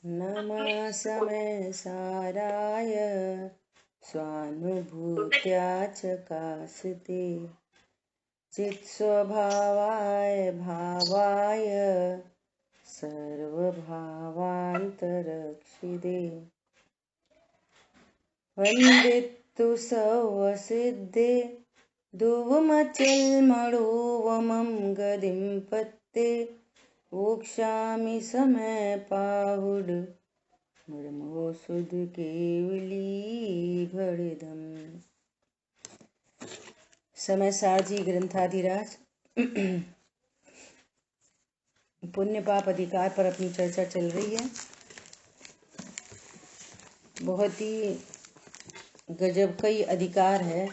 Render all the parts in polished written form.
नमः समय साराय स्वानुभूत्या चकास्ते चित्स्वभावाय भावाय सर्वभावान्तरक्षिदे वन्दितु सवसिद्धे दुवमचल्मणोवमं गदिं पत्ते वोक्षामि समय पाहुड मुर्मो सुध केवली भड़िदम। समय सारजी ग्रंथाधिराज पुण्य पाप अधिकार पर अपनी चर्चा चल रही है। बहुत ही गजब कई अधिकार है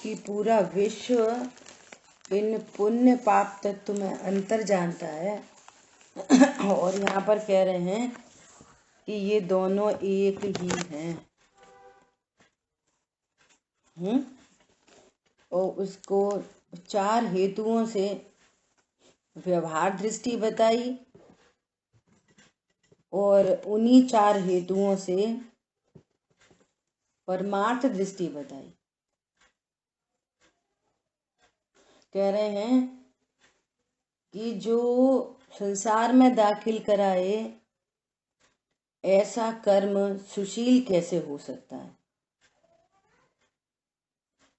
कि पूरा विश्व इन पुण्य पाप तत्व में अंतर जानता है और यहाँ पर कह रहे हैं कि ये दोनों एक ही हैं। और उसको 4 हेतुओं से व्यवहार दृष्टि बताई और उन्हीं 4 हेतुओं से परमार्थ दृष्टि बताई। कह रहे हैं कि जो संसार में दाखिल कराए ऐसा कर्म सुशील कैसे हो सकता है।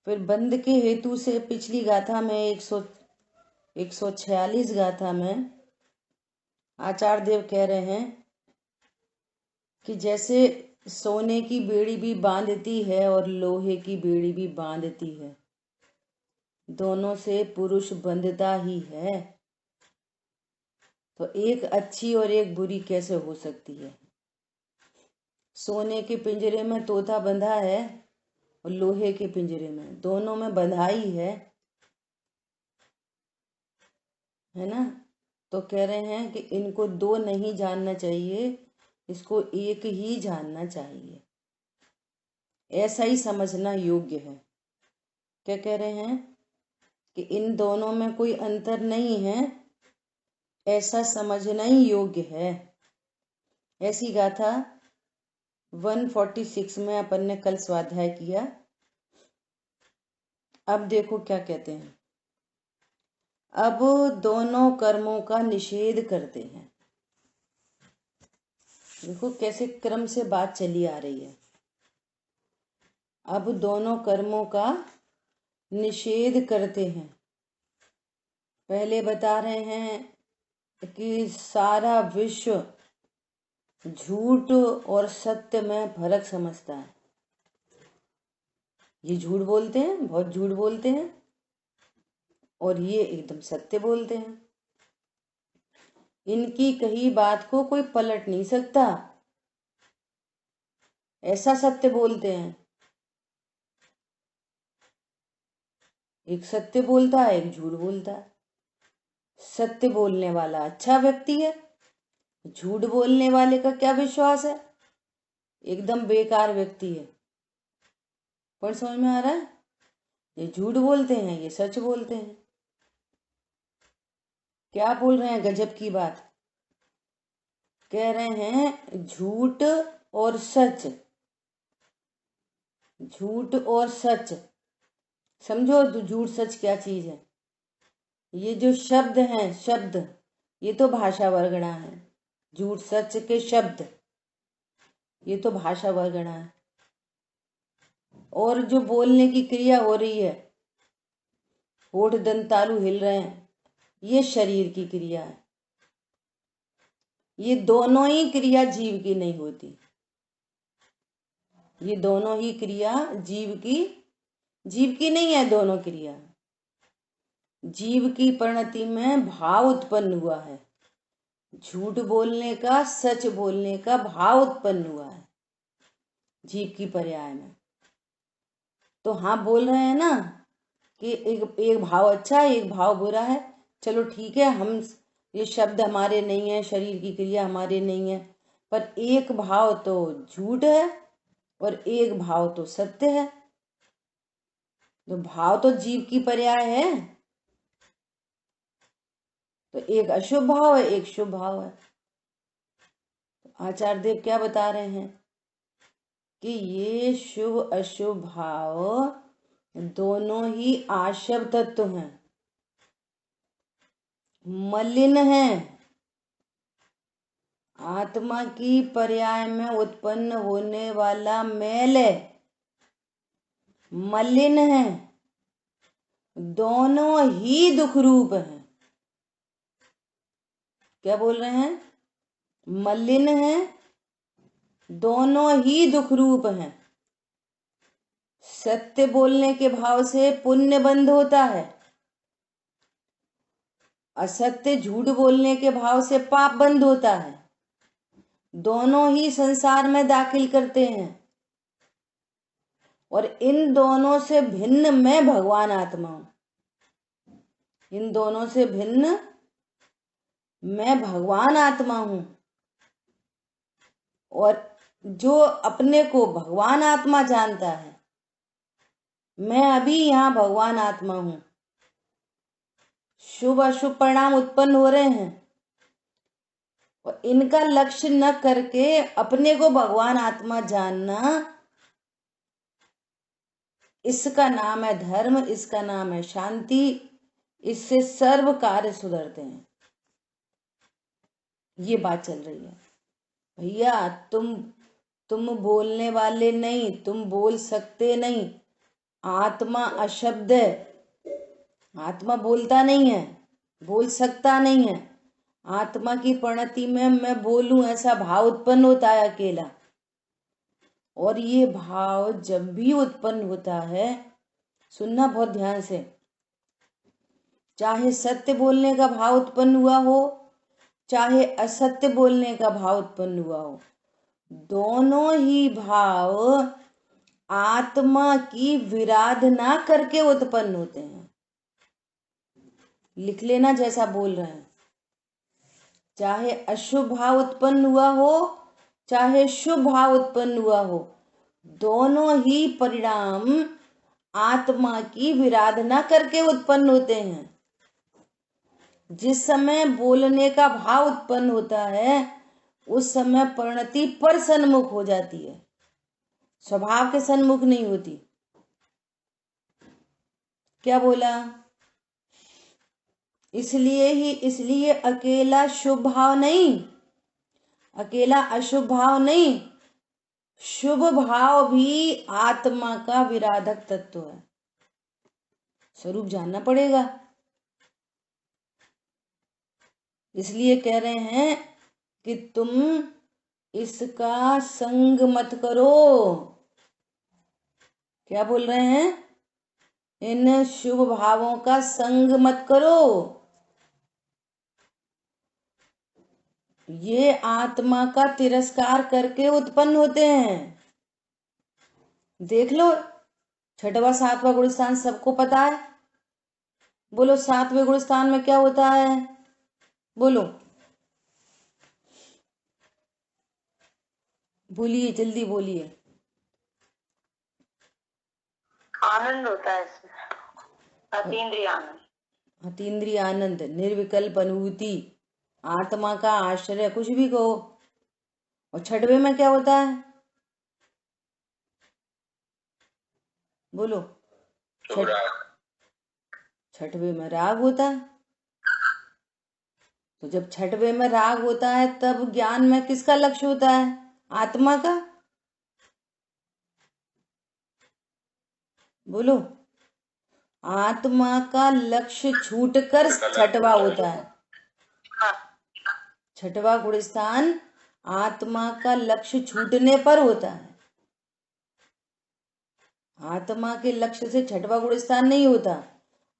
फिर बंध के हेतु से पिछली गाथा में 146 गाथा में आचार्य देव कह रहे हैं कि जैसे सोने की बेड़ी भी बांधती है और लोहे की बेड़ी भी बांधती है, दोनों से पुरुष बंधता ही है, तो एक अच्छी और एक बुरी कैसे हो सकती है। सोने के पिंजरे में तोता बंधा है और लोहे के पिंजरे में, दोनों में बंधाई है ना। तो कह रहे हैं कि इनको 2 नहीं जानना चाहिए, इसको एक ही जानना चाहिए, ऐसा ही समझना योग्य है। क्या कह रहे हैं कि इन दोनों में कोई अंतर नहीं है, ऐसा समझना ही योग्य है। ऐसी गाथा 146 में अपन ने कल स्वाध्याय किया। अब देखो क्या कहते हैं। अब दोनों कर्मों का निषेध करते हैं। देखो कैसे क्रम से बात चली आ रही है। अब दोनों कर्मों का निषेध करते हैं। पहले बता रहे हैं कि सारा विश्व झूठ और सत्य में फर्क समझता है। ये झूठ बोलते हैं, बहुत झूठ बोलते हैं, और ये एकदम सत्य बोलते हैं। इनकी कही बात को कोई पलट नहीं सकता, ऐसा सत्य बोलते हैं। एक सत्य बोलता है, एक झूठ बोलता है। सत्य बोलने वाला अच्छा व्यक्ति है, झूठ बोलने वाले का क्या विश्वास है, एकदम बेकार व्यक्ति है। पर समझ में आ रहा है, ये झूठ बोलते हैं, ये सच बोलते हैं। क्या बोल रहे हैं गजब की बात। कह रहे हैं झूठ और सच, झूठ और सच समझो। तो झूठ सच क्या चीज है। ये जो शब्द हैं, शब्द, ये तो भाषा वर्गणा है। झूठ सच के शब्द, ये तो भाषा वर्गणा है। और जो बोलने की क्रिया हो रही है, होठ दंत तालु हिल रहे हैं, ये शरीर की क्रिया है। ये दोनों ही क्रिया जीव की नहीं होती। ये दोनों ही क्रिया जीव की नहीं है। दोनों क्रिया जीव की परिणति में भाव उत्पन्न हुआ है। झूठ बोलने का, सच बोलने का भाव उत्पन्न हुआ है जीव की पर्याय में। तो हाँ बोल रहे हैं ना कि एक भाव अच्छा है, एक भाव बुरा है। चलो ठीक है, हम ये शब्द हमारे नहीं है, शरीर की क्रिया हमारे नहीं है, पर एक भाव तो झूठ है और एक भाव तो सत्य है। तो भाव तो जीव की पर्याय है। तो एक अशुभ भाव है, एक शुभ भाव है। आचार्य देव क्या बता रहे हैं कि ये शुभ अशुभ भाव दोनों ही आशव तत्व हैं, मलिन हैं। आत्मा की पर्याय में उत्पन्न होने वाला मैल है, मलिन है, दोनों ही दुख रूप हैं। क्या बोल रहे हैं? मलिन है, दोनों ही दुख रूप हैं। सत्य बोलने के भाव से पुण्य बंध होता है, असत्य झूठ बोलने के भाव से पाप बंध होता है। दोनों ही संसार में दाखिल करते हैं, और इन दोनों से भिन्न मैं भगवान आत्मा हूं। इन दोनों से भिन्न मैं भगवान आत्मा हूं। और जो अपने को भगवान आत्मा जानता है, मैं अभी यहाँ भगवान आत्मा हूं। शुभ अशुभ परिणाम उत्पन्न हो रहे हैं, और इनका लक्ष्य न करके अपने को भगवान आत्मा जानना, इसका नाम है धर्म, इसका नाम है शांति। इससे सर्व कार्य सुधरते हैं। ये बात चल रही है। भैया तुम बोलने वाले नहीं, तुम बोल सकते नहीं। आत्मा अशब्द है, आत्मा बोलता नहीं है, बोल सकता नहीं है। आत्मा की परिणति में मैं बोलूं ऐसा भाव उत्पन्न होता है अकेला। और ये भाव जब भी उत्पन्न होता है, सुनना बहुत ध्यान से, चाहे सत्य बोलने का भाव उत्पन्न हुआ हो, चाहे असत्य बोलने का भाव उत्पन्न हुआ हो, दोनों ही भाव आत्मा की विराधना करके उत्पन्न होते हैं। लिख लेना जैसा बोल रहे हैं। चाहे अशुभ भाव उत्पन्न हुआ हो, चाहे शुभ भाव उत्पन्न हुआ हो, दोनों ही परिणाम आत्मा की विराधना करके उत्पन्न होते हैं। जिस समय बोलने का भाव उत्पन्न होता है, उस समय परिणति पर सन्मुख हो जाती है, स्वभाव के सन्मुख नहीं होती। क्या बोला? इसलिए अकेला शुभ भाव नहीं, अकेला अशुभ भाव नहीं, शुभ भाव भी आत्मा का विराधक तत्व है। स्वरूप जानना पड़ेगा। इसलिए कह रहे हैं कि तुम इसका संग मत करो। क्या बोल रहे हैं? इन शुभ भावों का संग मत करो। ये आत्मा का तिरस्कार करके उत्पन्न होते हैं। देख लो, छठवां सातवां गुण स्थान सबको पता है। बोलो, सातवें गुण स्थान में क्या होता है? बोलो, बोलिए, जल्दी बोलिए। आनंद होता है इसमें, अतीन्द्रिय आनंद। अतीन्द्रिय आनंद, निर्विकल्प अनुभूति, आत्मा का आश्रय, कुछ भी कहो। और छठवें में क्या होता है? बोलो। छठवें में राग होता है। तो जब छठवें में राग होता है, तब ज्ञान में किसका लक्ष्य होता है? आत्मा का। बोलो, आत्मा का लक्ष्य छूटकर छठवा होता है। छठवा गुण स्थान आत्मा का लक्ष्य छूटने पर होता है। आत्मा के लक्ष्य से छठवा गुण स्थान नहीं होता,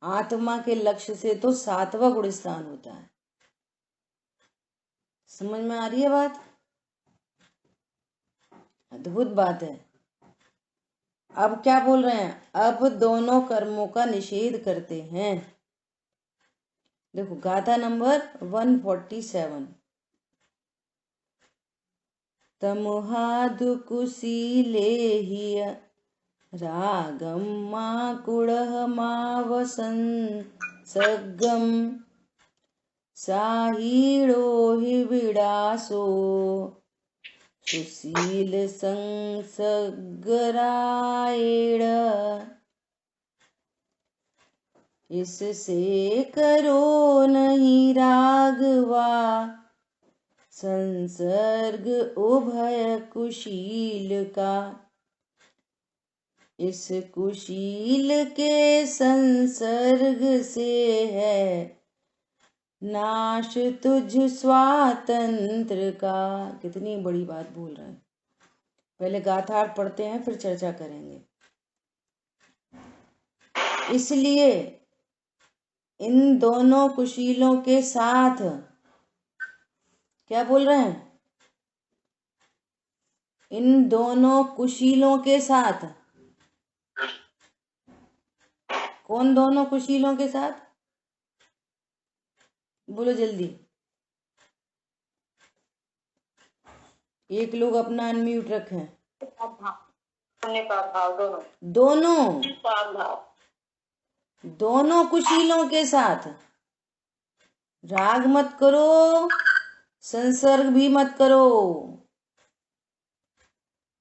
आत्मा के लक्ष्य से तो सातवां गुण स्थान होता है। समझ में आ रही है बात? अद्भुत बात है। अब क्या बोल रहे हैं? अब दोनों कर्मों का निषेध करते हैं। देखो, गाथा नंबर 147। तमुहादु कुशीलेहि रागम माकुड़ह मावसन सगम साहीड़ो हि विड़ासो सुशील संसगरायण इससे करो नहीं रागवा संसर्ग उभय कुशील का। इस कुशील के संसर्ग से है नाश तुझ स्वातंत्र का। कितनी बड़ी बात बोल रहे हैं। पहले गाथार्थ पढ़ते हैं फिर चर्चा करेंगे। इसलिए इन दोनों कुशीलों के साथ, क्या बोल रहे हैं, इन दोनों कुशीलों के साथ, कौन दोनों कुशीलों के साथ, बोलो जल्दी। एक लोग अपना अनम्यूट रखें। दोनों कुशीलों के साथ राग मत करो, संसर्ग भी मत करो।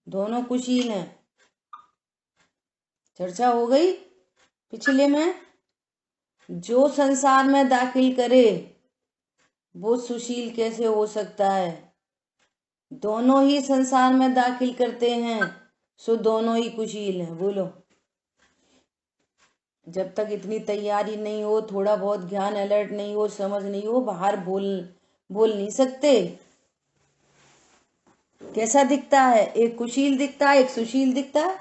दोनों कुशील हैं। चर्चा हो गई पिछले में। जो संसार में दाखिल करे वो सुशील कैसे हो सकता है? दोनों ही संसार में दाखिल करते हैं, सो दोनों ही कुशील हैं। बोलो। जब तक इतनी तैयारी नहीं हो, थोड़ा बहुत ज्ञान अलर्ट नहीं हो, समझ नहीं हो, बाहर बोल नहीं सकते। कैसा दिखता है? एक कुशील दिखता है, एक सुशील दिखता है।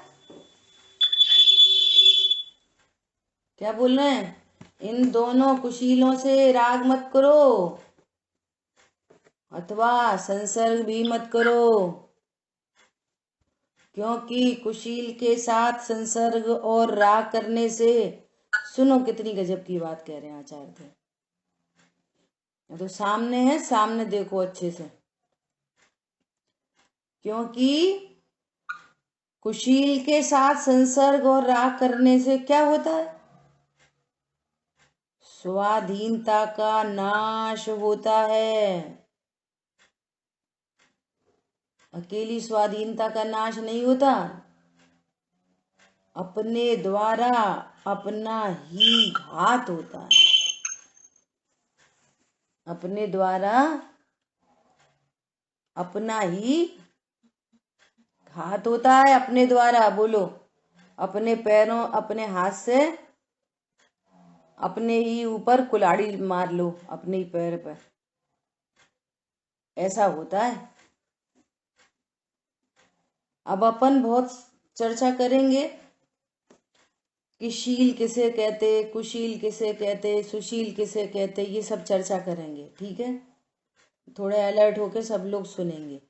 क्या बोल रहे हैं? इन दोनों कुशीलों से राग मत करो अथवा संसर्ग भी मत करो, क्योंकि कुशील के साथ संसर्ग और राग करने से, सुनो कितनी गजब की बात कह रहे हैं आचार्य थे। तो सामने है, सामने देखो अच्छे से। क्योंकि कुशील के साथ संसर्ग और राग करने से क्या होता है? स्वाधीनता का नाश होता है। अकेली स्वाधीनता का नाश नहीं होता, अपने द्वारा अपना ही घात होता है। अपने द्वारा अपना ही घात होता है। अपने द्वारा, बोलो। अपने पैरों, अपने हाथ से अपने ही ऊपर कुल्हाड़ी मार लो, अपने ही पैर पर। ऐसा होता है। अब अपन बहुत चर्चा करेंगे कि शील किसे कहते, कुशील किसे कहते, सुशील किसे कहते, ये सब चर्चा करेंगे। ठीक है, थोड़े अलर्ट होके सब लोग सुनेंगे।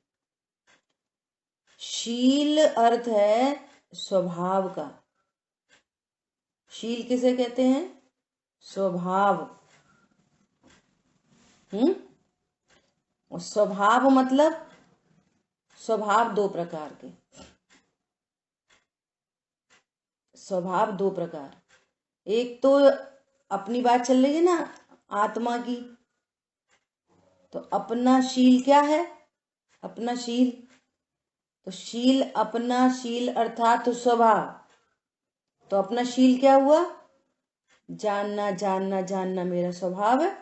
शील अर्थ है स्वभाव का। शील किसे कहते हैं? स्वभाव। और स्वभाव मतलब, स्वभाव दो प्रकार के। स्वभाव दो प्रकार। एक तो अपनी बात चल रही है ना, आत्मा की। तो अपना शील क्या है? अपना शील, तो शील, अपना शील अर्थात तो स्वभाव। तो अपना शील क्या हुआ? जानना जानना जानना मेरा स्वभाव है,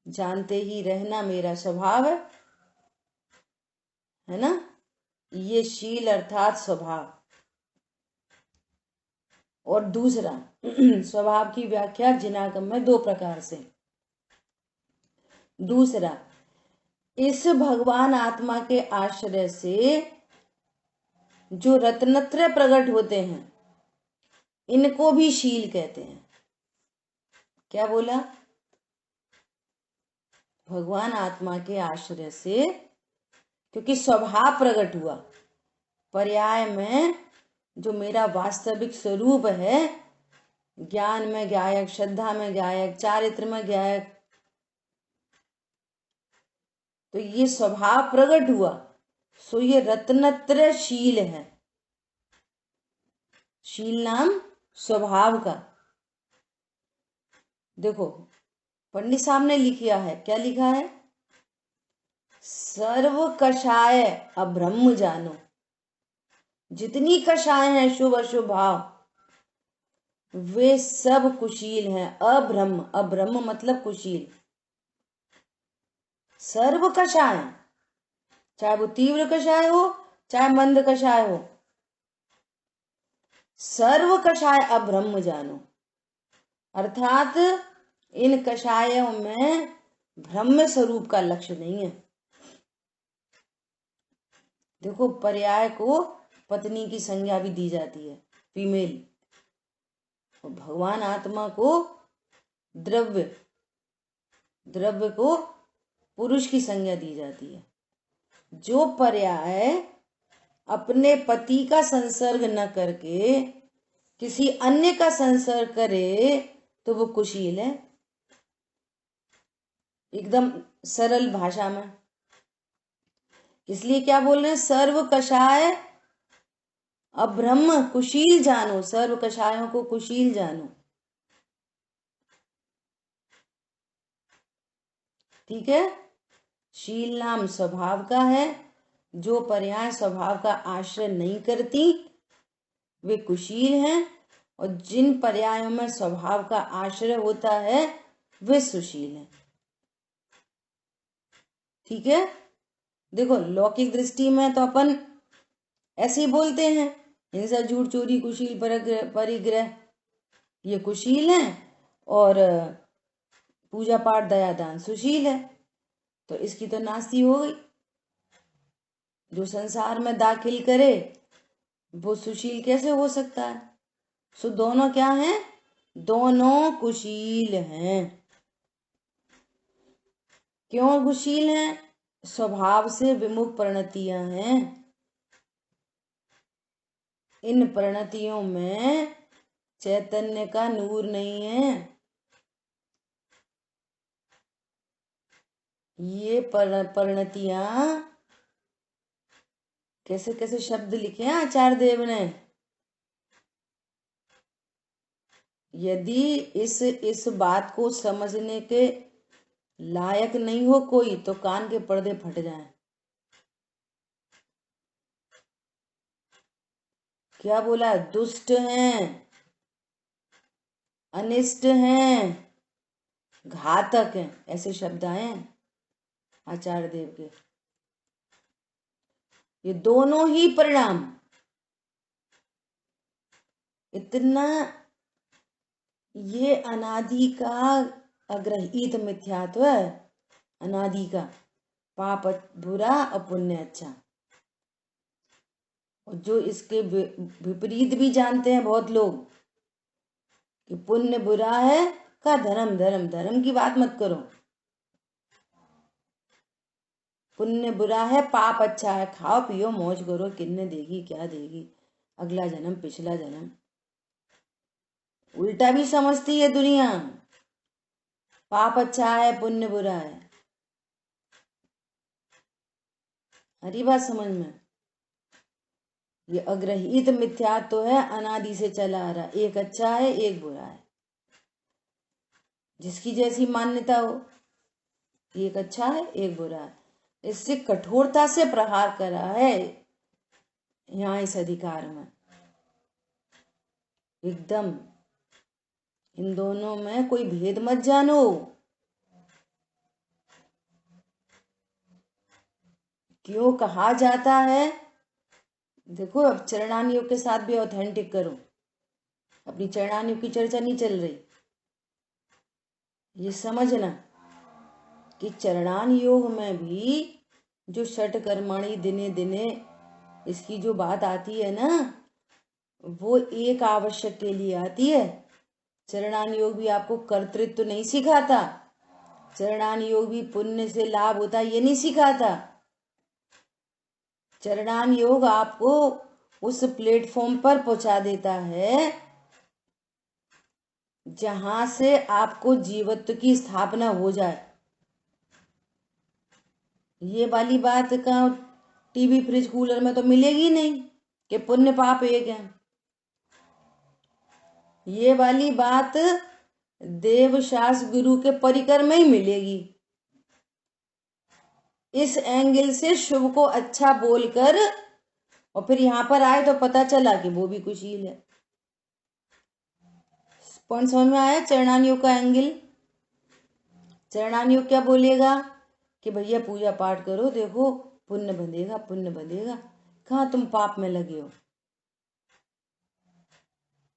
जानते ही रहना मेरा स्वभाव है ना? ये शील अर्थात स्वभाव। और दूसरा स्वभाव की व्याख्या जिनागम में दो प्रकार से। दूसरा, इस भगवान आत्मा के आश्रय से जो रत्नत्रय प्रकट होते हैं, इनको भी शील कहते हैं। क्या बोला? भगवान आत्मा के आश्रय से, क्योंकि स्वभाव प्रकट हुआ, पर्याय में जो मेरा वास्तविक स्वरूप है, ज्ञान में गायक, श्रद्धा में गायक, चारित्र में गायक, तो ये स्वभाव प्रकट हुआ, सो ये रत्नत्रय शील है। शील नाम स्वभाव का। देखो, पंडित साहब ने लिखा है, क्या लिखा है? सर्व कषाय अब्रह्म जानो। जितनी कषाय हैं शुभ अशुभ भाव, वे सब कुशील हैं। अब्रह्म, अब्रह्म मतलब कुशील। सर्व कषाय, चाहे वो तीव्र कषाय हो चाहे मंद कषाय हो, सर्व कषाय अब्रह्म जानो। अर्थात इन कषायों में ब्रह्म स्वरूप का लक्ष्य नहीं है। देखो, पर्याय को पत्नी की संज्ञा भी दी जाती है, फीमेल। और भगवान आत्मा को द्रव्य, द्रव्य को पुरुष की संज्ञा दी जाती है। जो पर्याय अपने पति का संसर्ग न करके किसी अन्य का संसर्ग करे तो वो कुशील है। एकदम सरल भाषा में। इसलिए क्या बोल रहे हैं? सर्व कषाय अब्रह्म कुशील जानो। सर्व कषायों को कुशील जानो। ठीक है। शील नाम स्वभाव का है। जो पर्याय स्वभाव का आश्रय नहीं करती वे कुशील हैं, और जिन पर्यायों में स्वभाव का आश्रय होता है वे सुशील हैं। ठीक है। देखो, लौकिक दृष्टि में तो अपन ऐसे ही बोलते हैं, हिंसा झूठ चोरी कुशील परिग्रह ये कुशील हैं, और पूजा पाठ दया दान सुशील है। तो इसकी तो नास्ती हो गई। जो संसार में दाखिल करे वो सुशील कैसे हो सकता है? सो दोनों क्या हैं? दोनों कुशील हैं। क्यों कुशील हैं? स्वभाव से विमुख परिणतियां हैं। इन परिणतियों में चैतन्य का नूर नहीं है। ये परिणतियां, कैसे कैसे शब्द लिखे हैं आचार्य देव ने। यदि इस बात को समझने के लायक नहीं हो कोई तो कान के पर्दे फट जाएं। क्या बोला? दुष्ट हैं, अनिष्ट हैं, घातक हैं, ऐसे शब्द आए हैं आचार्य देव के। ये दोनों ही परिणाम इतना, ये अनादि का अग्रहित मिथ्यात्व है। अनादि का पाप बुरा और पुण्य अच्छा। और जो इसके विपरीत भी जानते हैं बहुत लोग कि पुण्य बुरा है का धर्म, धर्म धर्म की बात मत करो। पुण्य बुरा है, पाप अच्छा है। खाओ पियो मौज करो, किन्ने देगी क्या देगी, अगला जन्म पिछला जन्म। उल्टा भी समझती है दुनिया। पाप अच्छा है, पुण्य बुरा है। हरी बात समझ में? ये अग्रहित मिथ्यात्व तो है, अनादि से चला आ रहा। एक अच्छा है एक बुरा है, जिसकी जैसी मान्यता हो। एक अच्छा है एक बुरा है। इससे कठोरता से प्रहार करा है यहाँ इस अधिकार में। एकदम इन दोनों में कोई भेद मत जानो। क्यों कहा जाता है? देखो, अब चरणान योग के साथ भी ऑथेंटिक करो। अपनी चरणान योग की चर्चा नहीं चल रही। ये समझना कि चरणान योग में भी जो षट कर्मणि दिने दिने इसकी जो बात आती है ना, वो एक आवश्यक के लिए आती है। चरणान योग भी आपको कर्तृत्व तो नहीं सिखाता। चरणान योग भी पुण्य से लाभ होता ये नहीं सिखाता। चरणान योग आपको उस प्लेटफॉर्म पर पहुंचा देता है जहां से आपको जीवत्व की स्थापना हो जाए। ये वाली बात का टीवी फ्रिज कूलर में तो मिलेगी नहीं कि पुण्य पाप एक है। ये वाली बात देवशास गुरु के परिकर में ही मिलेगी। इस एंगल से शुभ को अच्छा बोलकर और फिर यहाँ पर आए तो पता चला कि वो भी कुशील है। पॉइंट समझ में आया? चरणान योग का एंगल। चरणान योग क्या बोलेगा कि भैया पूजा पाठ करो, देखो पुण्य बंधेगा, पुण्य बंधेगा। कहाँ तुम पाप में लगे हो,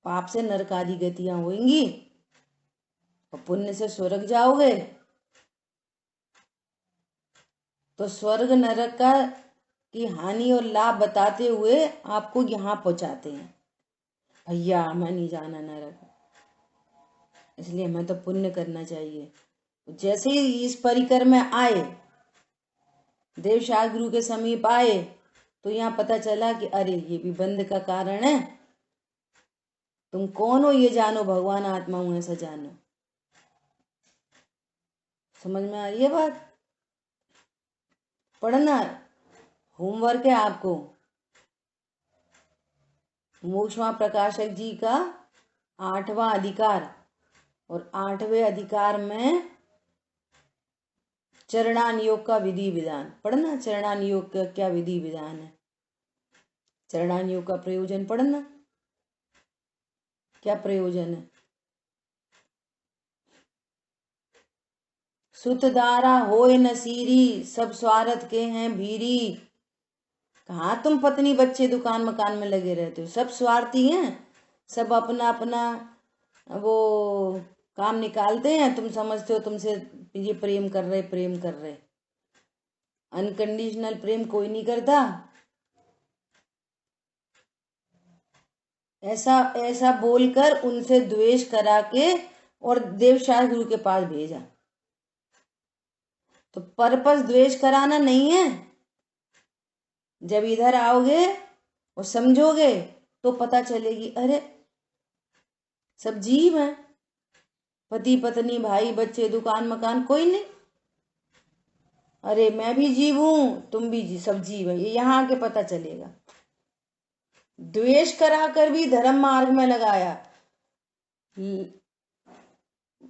पाप से नरक आदि गतियां होंगी और पुण्य से स्वर्ग जाओगे। तो स्वर्ग नरक का की हानि और लाभ बताते हुए आपको यहाँ पहुंचाते हैं, भैया हमें नहीं जाना नरक, इसलिए हमें तो पुण्य करना चाहिए। जैसे ही इस परिकर में आए, देवशास गुरु के समीप आए, तो यहाँ पता चला कि अरे ये भी बंध का कारण है। तुम कौन हो ये जानो, भगवान आत्मा हूं ऐसा जानो। समझ में आ रही है बात? पढ़ना होमवर्क है आपको। मोक्षमा प्रकाशक जी का 8वां अधिकार, और 8वें अधिकार में चरणान योग का विधि विधान पढ़ना। चरणान योग का क्या विधि विधान है, चरणान योग का प्रयोजन पढ़ना, क्या प्रयोजन है। सुतदारा होए नसीरी, सब स्वार्थ के हैं भीरी। कहाँ तुम पत्नी बच्चे दुकान मकान में लगे रहते हो, सब स्वार्थी हैं, सब अपना अपना वो काम निकालते हैं। तुम समझते हो तुमसे ये प्रेम कर रहे, प्रेम कर रहे। अनकंडीशनल प्रेम कोई नहीं करता। ऐसा ऐसा बोलकर उनसे द्वेष करा के और देवशास गुरु के पास भेजा। तो पर्पस द्वेष कराना नहीं है। जब इधर आओगे और समझोगे तो पता चलेगी अरे सब जीव हैं, पति पत्नी भाई बच्चे दुकान मकान कोई नहीं। अरे मैं भी जीव हूं, तुम भी सब जीव है, ये यहाँ आके पता चलेगा। द्वेष कराकर भी धर्म मार्ग में लगाया,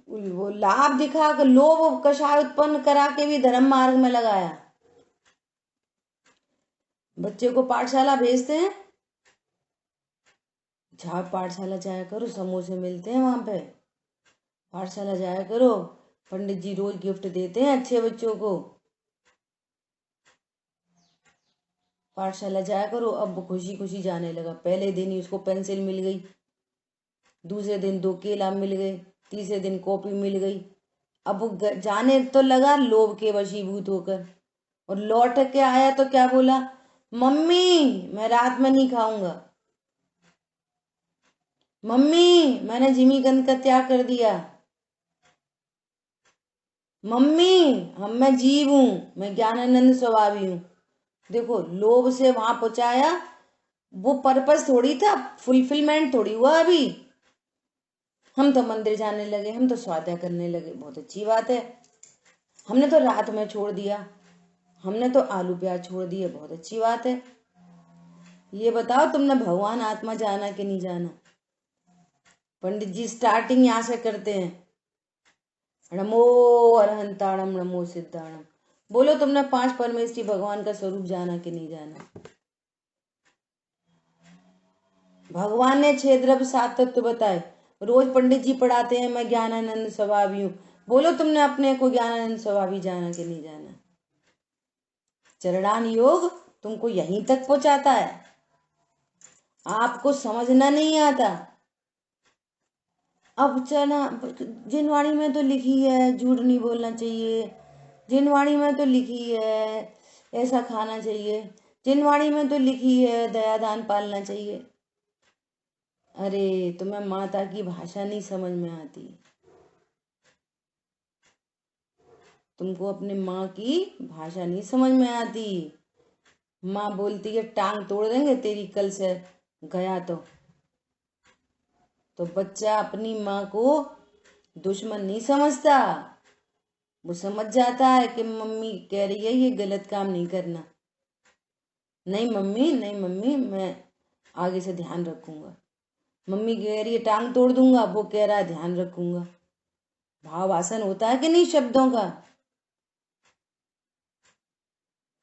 वो लाभ दिखाकर लोभ कषाय उत्पन्न करा के भी धर्म मार्ग में लगाया। बच्चे को पाठशाला भेजते हैं, जाओ पाठशाला जाया करो, समोसे मिलते हैं वहां पे, पाठशाला जाया करो, पंडित जी रोज गिफ्ट देते हैं अच्छे बच्चों को, पाठशाला जाया करो। अब वो खुशी खुशी जाने लगा। पहले दिन ही उसको पेंसिल मिल गई, दूसरे दिन 2 केला मिल गए, तीसरे दिन कॉपी मिल गई। अब वो जाने तो लगा लोभ के वशीभूत होकर, और लौट के आया तो क्या बोला, मम्मी मैं रात में नहीं खाऊंगा, मम्मी मैंने जिमीकंद का त्याग कर दिया, मम्मी मैं जीव हूं, मैं ज्ञानानंद स्वभावी हूं। देखो लोभ से वहां पहुंचाया, वो पर्पस थोड़ी था, फुलफिलमेंट थोड़ी हुआ। अभी हम तो मंदिर जाने लगे, हम तो स्वाध्याय करने लगे, बहुत अच्छी बात है। हमने तो रात में छोड़ दिया, हमने तो आलू प्याज छोड़ दिए, बहुत अच्छी बात है। ये बताओ तुमने भगवान आत्मा जाना कि नहीं जाना? पंडित जी स्टार्टिंग यहां से करते हैं, नमो अरहंताणम नमो सिद्धाणम। बोलो तुमने 5 परमेश्वरी भगवान का स्वरूप जाना कि नहीं जाना? भगवान ने 6 द्रव्य 7 तत्व बताए, रोज पंडित जी पढ़ाते हैं मैं ज्ञानानंद स्वभावी हूं। बोलो तुमने अपने को ज्ञानानंद स्वभावी जाना कि नहीं जाना? चरणान योग तुमको यहीं तक पहुंचाता है, आपको समझना नहीं आता। अब चना जिनवाणी में तो लिखी है झूठ नहीं बोलना चाहिए, जिनवाणी में तो लिखी है ऐसा खाना चाहिए, जिनवाणी में तो लिखी है दया दान पालना चाहिए। अरे तुम्हें माता की भाषा नहीं समझ में आती, तुमको अपनी माँ की भाषा नहीं समझ में आती। माँ बोलती है टांग तोड़ देंगे तेरी कल से गया तो बच्चा अपनी माँ को दुश्मन नहीं समझता, वो समझ जाता है कि मम्मी कह रही है ये गलत काम नहीं करना। नहीं मम्मी, नहीं मम्मी, मैं आगे से ध्यान रखूंगा। मम्मी कह रही है टांग तोड़ दूंगा, वो कह रहा है ध्यान रखूंगा। भावासन होता है कि नहीं शब्दों का?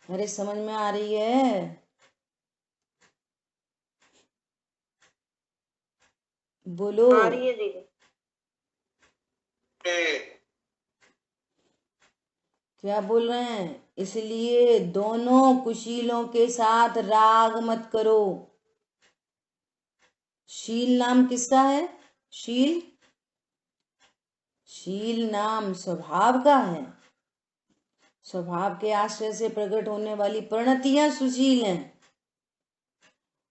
अरे समझ में आ रही है? बोलो। आ रही है दीदी। क्या बोल रहे हैं? इसलिए दोनों कुशीलों के साथ राग मत करो। शील नाम किसका है? शील, शील नाम स्वभाव का है। स्वभाव के आश्रय से प्रकट होने वाली परिणतियां सुशील हैं,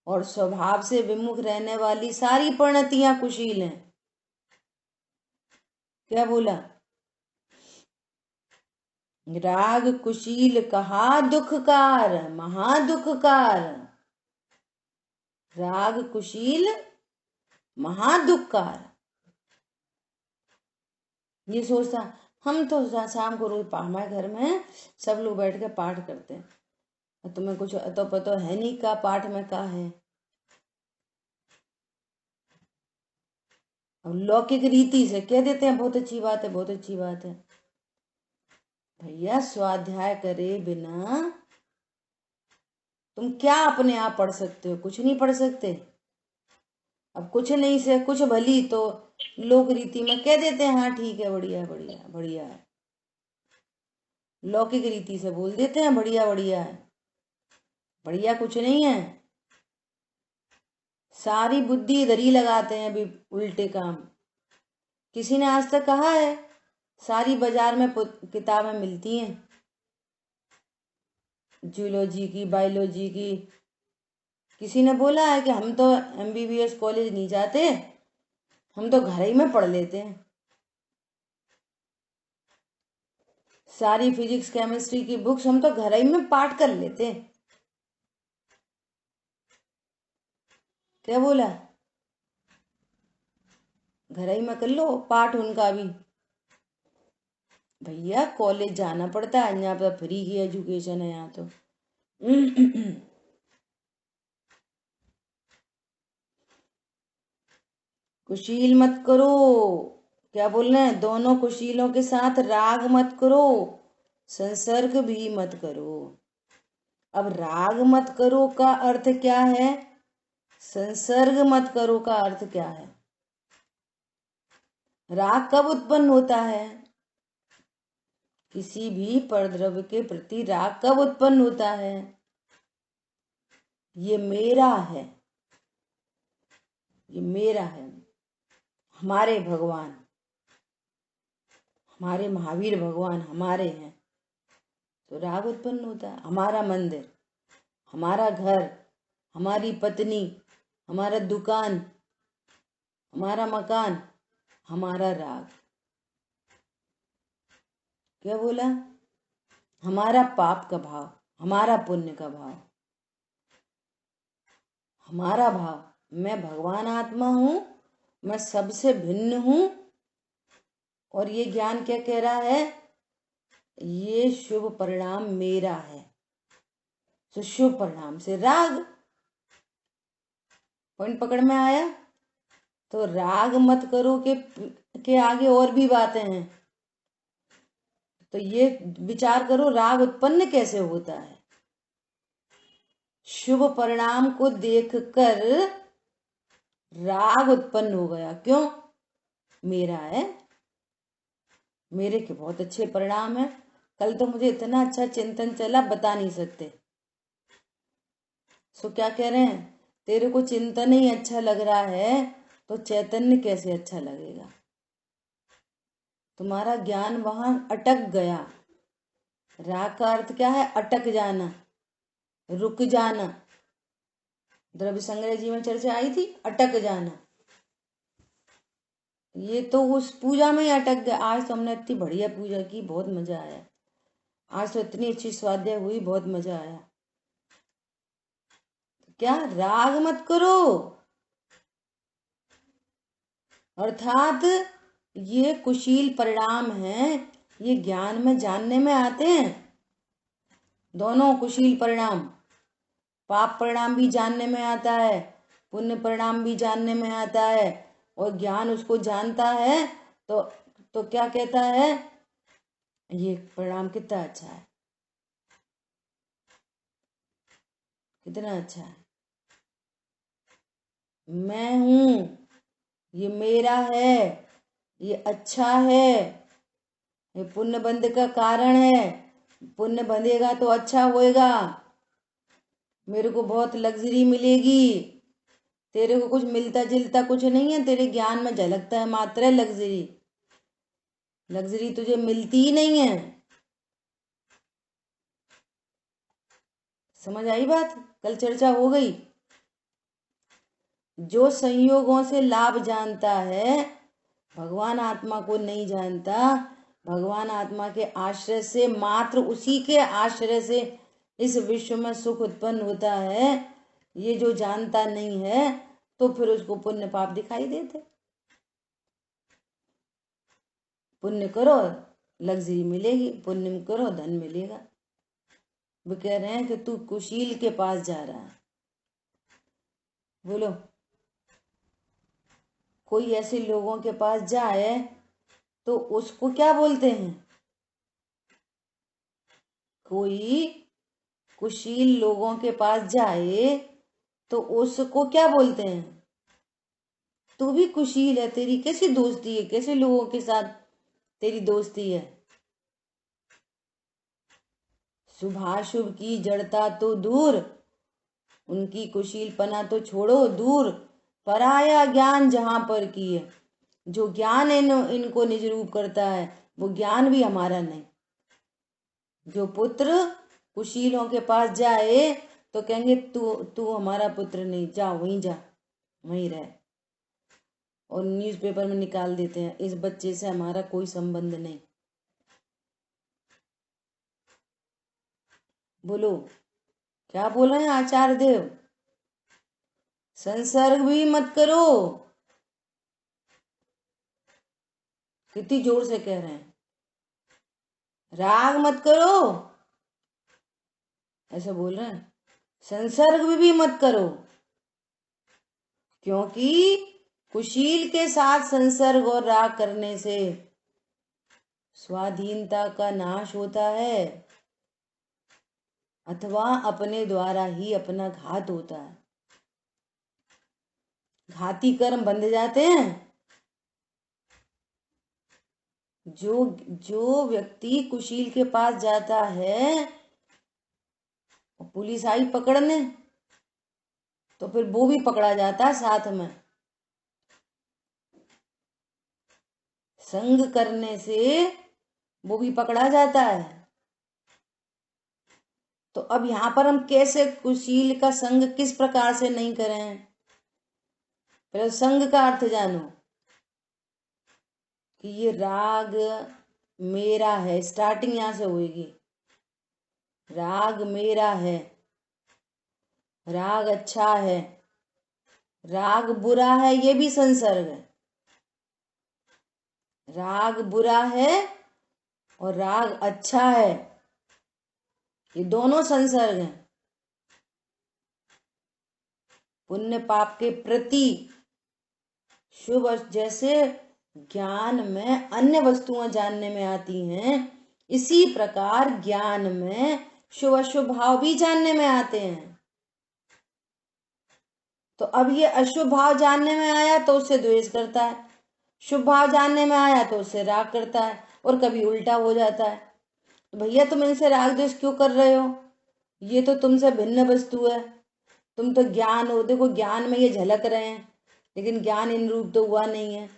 और स्वभाव से विमुख रहने वाली सारी परिणतियां कुशील हैं। क्या बोला? राग कुशील कहा दुखकार, महादुखकार। राग कुशील महादुखकार। ये सोचता, हम तो शाम को रोज हमारे घर में सब लोग बैठ के पाठ करते हैं, तुम्हें कुछ तो पता है नहीं का पाठ में का है। अब लौकिक रीति से कह देते हैं बहुत अच्छी बात है, बहुत अच्छी बात है। भैया स्वाध्याय करे बिना तुम क्या अपने आप पढ़ सकते हो? कुछ नहीं पढ़ सकते। अब कुछ नहीं से कुछ भली तो लोक रीति में कह देते हैं हाँ ठीक है, बढ़िया बढ़िया बढ़िया है। लौकिक रीति से बोल देते हैं बढ़िया बढ़िया है। बढ़िया कुछ नहीं है। सारी बुद्धि इधर ही लगाते हैं अभी उल्टे काम। किसी ने आज तक कहा है सारी बाजार में किताबें मिलती हैं जूलॉजी की, बायोलॉजी की? किसी ने बोला है कि हम तो MBBS कॉलेज नहीं जाते, हम तो घर ही में पढ़ लेते हैं। सारी फिजिक्स केमिस्ट्री की बुक्स हम तो घर ही में पाठ कर लेते हैं। क्या बोला? घर ही में कर लो पाठ उनका भी। भैया कॉलेज जाना पड़ता है, यहाँ पर फ्री की एजुकेशन है यहाँ तो। कुशील मत करो। क्या बोल रहे हैं? दोनों कुशीलों के साथ राग मत करो, संसर्ग भी मत करो। अब राग मत करो का अर्थ क्या है? संसर्ग मत करो का अर्थ क्या है? राग कब उत्पन्न होता है? किसी भी परद्रव्य के प्रति राग कब उत्पन्न होता है? ये मेरा है, ये मेरा है। हमारे भगवान, हमारे महावीर भगवान हमारे हैं तो राग उत्पन्न होता है। हमारा मंदिर, हमारा घर, हमारी पत्नी, हमारा दुकान, हमारा मकान, हमारा राग। क्या बोला? हमारा पाप का भाव, हमारा पुण्य का भाव, हमारा भाव। मैं भगवान आत्मा हूं, मैं सबसे भिन्न हूं। और ये ज्ञान क्या कह रहा है? ये शुभ परिणाम मेरा है। तो शुभ परिणाम से राग। पॉइंट पकड़ में आया? तो राग मत करो के आगे और भी बातें हैं। तो ये विचार करो राग उत्पन्न कैसे होता है। शुभ परिणाम को देखकर राग उत्पन्न हो गया। क्यों? मेरा है, मेरे के बहुत अच्छे परिणाम है। कल तो मुझे इतना अच्छा चिंतन चला बता नहीं सकते। सो क्या कह रहे हैं? तेरे को चिंतन ही अच्छा लग रहा है तो चैतन्य कैसे अच्छा लगेगा? तुम्हारा ज्ञान वहां अटक गया। राग का अर्थ क्या है? अटक जाना, रुक जाना। द्रव्य संग्रह जी में चर्चा आई थी, अटक जाना। ये तो उस पूजा में ही अटक गया। आज तो हमने इतनी बढ़िया पूजा की, बहुत मजा आया। आज तो इतनी अच्छी स्वाध्याय हुई, बहुत मजा आया। क्या? राग मत करो, अर्थात ये कुशील परिणाम हैं, ये ज्ञान में जानने में आते हैं। दोनों कुशील परिणाम, पाप परिणाम भी जानने में आता है, पुण्य परिणाम भी जानने में आता है। और ज्ञान उसको जानता है तो तो क्या कहता है, ये परिणाम कितना अच्छा है, कितना अच्छा है। मैं हूं, ये मेरा है, ये अच्छा है, ये पुण्य बंध का कारण है, पुण्य बंधेगा तो अच्छा होएगा, मेरे को बहुत लग्जरी मिलेगी। तेरे को कुछ मिलता जुलता कुछ नहीं है, तेरे ज्ञान में झलकता है मात्र लग्जरी, लग्जरी तुझे मिलती ही नहीं है। समझ आई बात? कल चर्चा हो गई। जो संयोगों से लाभ जानता है, भगवान आत्मा को नहीं जानता, भगवान आत्मा के आश्रय से, मात्र उसी के आश्रय से इस विश्व में सुख उत्पन्न होता है, ये जो जानता नहीं है, तो फिर उसको पुण्य पाप दिखाई देते। पुण्य करो लग्जरी मिलेगी, पुण्य करो धन मिलेगा। वो कह रहे हैं कि तू कुशील के पास जा रहा है। बोलो, कोई ऐसे लोगों के पास जाए तो उसको क्या बोलते हैं? कोई कुशील लोगों के पास जाए तो उसको क्या बोलते हैं? तू भी कुशील है, तेरी कैसी दोस्ती है, कैसे लोगों के साथ तेरी दोस्ती है? शुभाशुभ की जड़ता तो दूर, उनकी कुशीलपना तो छोड़ो दूर, पराया ज्ञान जहां पर की है। जो ज्ञान इनको निज रूप करता है, वो ज्ञान भी हमारा नहीं। जो पुत्र कुशीलों के पास जाए तो कहेंगे तू तू हमारा पुत्र नहीं, जा वहीं जा, वहीं रह, और न्यूज़पेपर में निकाल देते हैं, इस बच्चे से हमारा कोई संबंध नहीं। बोलो, क्या बोल रहे हैं आचार्य देव? संसर्ग भी मत करो, कितनी जोर से कह रहे हैं। राग मत करो, ऐसा बोल रहे हैं। संसर्ग भी मत करो, क्योंकि कुशील के साथ संसर्ग और राग करने से स्वाधीनता का नाश होता है, अथवा अपने द्वारा ही अपना घात होता है। घाती कर्म बंध जाते हैं। जो जो व्यक्ति कुशील के पास जाता है, पुलिस आई पकड़ने तो फिर वो भी पकड़ा जाता है साथ में। संग करने से वो भी पकड़ा जाता है। तो अब यहां पर हम कैसे कुशील का संग किस प्रकार से नहीं करें? पहले संग का अर्थ जानो कि ये राग मेरा है, स्टार्टिंग यहां से होगी। राग मेरा है, राग अच्छा है, राग बुरा है, ये भी संसर्ग है। राग बुरा है और राग अच्छा है, ये दोनों संसर्ग हैं। पुण्य पाप के प्रति शुभ, जैसे ज्ञान में अन्य वस्तुएं जानने में आती हैं, इसी प्रकार ज्ञान में शुभ अशुभ भाव भी जानने में आते हैं। तो अब ये अशुभ भाव जानने में आया तो उससे द्वेष करता है, शुभ भाव जानने में आया तो उससे राग करता है, और कभी उल्टा हो जाता है। तो भैया तुम इनसे राग द्वेष क्यों कर रहे हो? ये तो तुमसे भिन्न वस्तु है, तुम तो ज्ञान हो, देखो ज्ञान में ये झलक रहे हैं, लेकिन ज्ञान इन रूप तो हुआ नहीं है।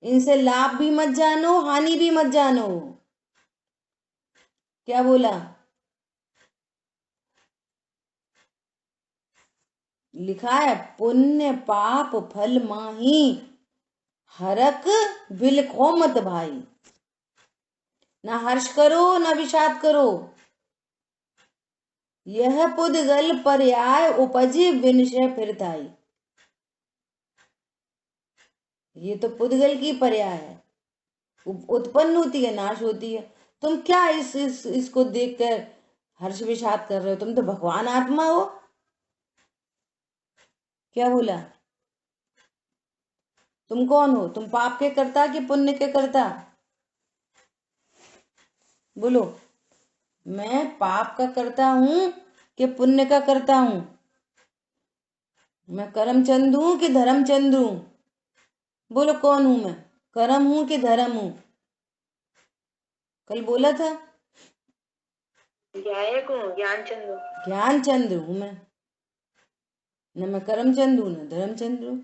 इनसे लाभ भी मत जानो, हानि भी मत जानो। क्या बोला? लिखा है पुण्य पाप फल माही, हरक बिलखो मत भाई। ना हर्ष करो ना विषाद करो, यह पुद्गल पर्याय उपजे विनशय फिरताई। ये तो पुद्गल की पर्याय है, उत्पन्न होती है, नाश होती है। तुम क्या इसको देखकर हर्ष विषाद कर रहे हो? तुम तो भगवान आत्मा हो। क्या बोला? तुम कौन हो? तुम पाप के करता कि पुण्य के करता? बोलो, मैं पाप का करता हूं कि पुण्य का करता हूं? मैं करमचंद हूं कि धर्मचंद हूं? बोलो कौन हूं मैं? कर्म हूं कि धर्म हूं? कल बोला था ज्ञायक हूँ, ज्ञानचंद हूँ। ज्ञानचंद हूं मैं, न मैं करमचंद हूं न धर्मचंद हूं।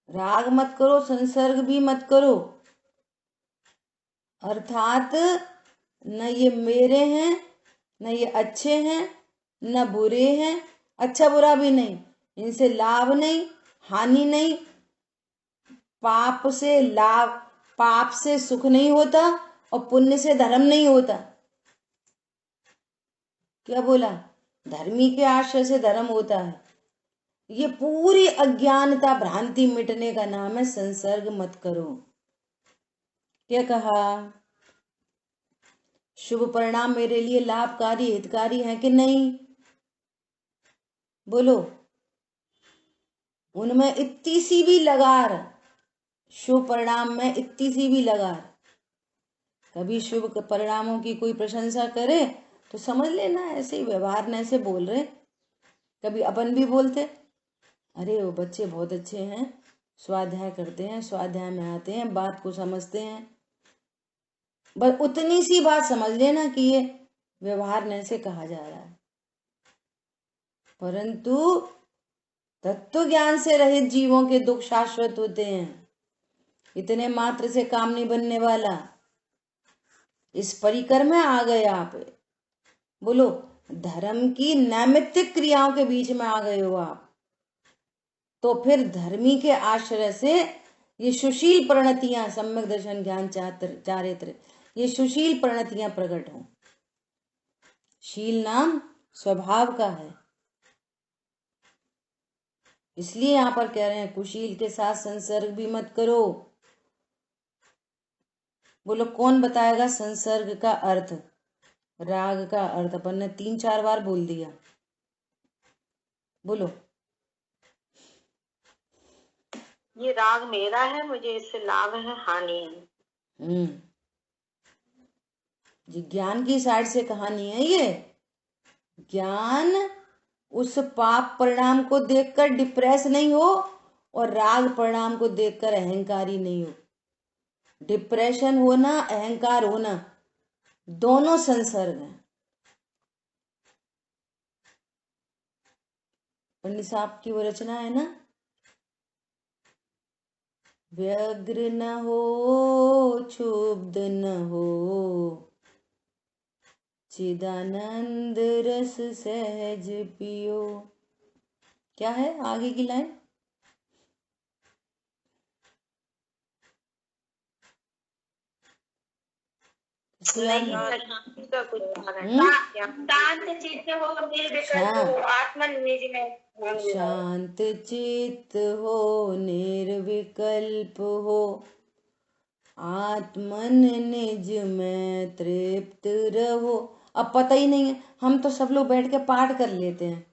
राग मत करो, संसर्ग भी मत करो, अर्थात न ये मेरे हैं, न ये अच्छे हैं, न बुरे हैं, अच्छा बुरा भी नहीं, इनसे लाभ नहीं, हानि नहीं, पाप से लाभ, पाप से सुख नहीं होता और पुण्य से धर्म नहीं होता। क्या बोला? धर्मी के आश्रय से धर्म होता है। ये पूरी अज्ञानता भ्रांति मिटने का नाम है संसर्ग मत करो। क्या कहा? शुभ परिणाम मेरे लिए लाभकारी हितकारी है कि नहीं? बोलो, उनमें इतनी सी भी लगार, शुभ परिणाम में इतनी सी भी लगार, कभी शुभ परिणामों की कोई प्रशंसा करे तो समझ लेना ऐसे ही व्यवहार न ऐसे बोल रहे। कभी अपन भी बोलते, अरे वो बच्चे बहुत अच्छे हैं, स्वाध्याय करते हैं, स्वाध्याय में आते हैं, बात को समझते हैं। बस उतनी सी बात समझ लेना कि ये व्यवहार न से कहा जा रहा है। परंतु तत्व ज्ञान से रहित जीवों के दुख शाश्वत होते हैं, इतने मात्र से काम नहीं बनने वाला। इस परिकर में आ गए आप। बोलो, धर्म की नैमित्तिक क्रियाओं के बीच में आ गए हो आप, तो फिर धर्मी के आश्रय से ये सुशील प्रणतियां, सम्यक दर्शन ज्ञान चारित्र, ये सुशील प्रणतियां प्रकट हों। शील नाम स्वभाव का है, इसलिए यहां पर कह रहे हैं कुशील के साथ संसर्ग भी मत करो। बोलो, कौन बताएगा संसर्ग का अर्थ? राग का अर्थ अपन ने 3-4 बार बोल दिया। बोलो, ये राग मेरा है, मुझे इससे लाभ है, हानि है। जी ज्ञान की साइड से कहानी है ये। ज्ञान उस पाप परिणाम को देखकर डिप्रेस नहीं हो और राग परिणाम को देखकर अहंकारी नहीं हो। डिप्रेशन होना, अहंकार होना, दोनों संसर्ग हैं। पंडित साहब की वो रचना है ना, व्यग्र न हो, क्षुब्ध न हो, चिदानंद रस सहज पियो। क्या है आगे की लाइन? का कुछ शांत चित्त हो, निर्विकल्प हो, आत्मनिज में शांत चित्त हो, निर्विकल्प हो, आत्मन निज में तृप्त रहो। अब पता ही नहीं है, हम तो सब लोग बैठ के पाठ कर लेते हैं।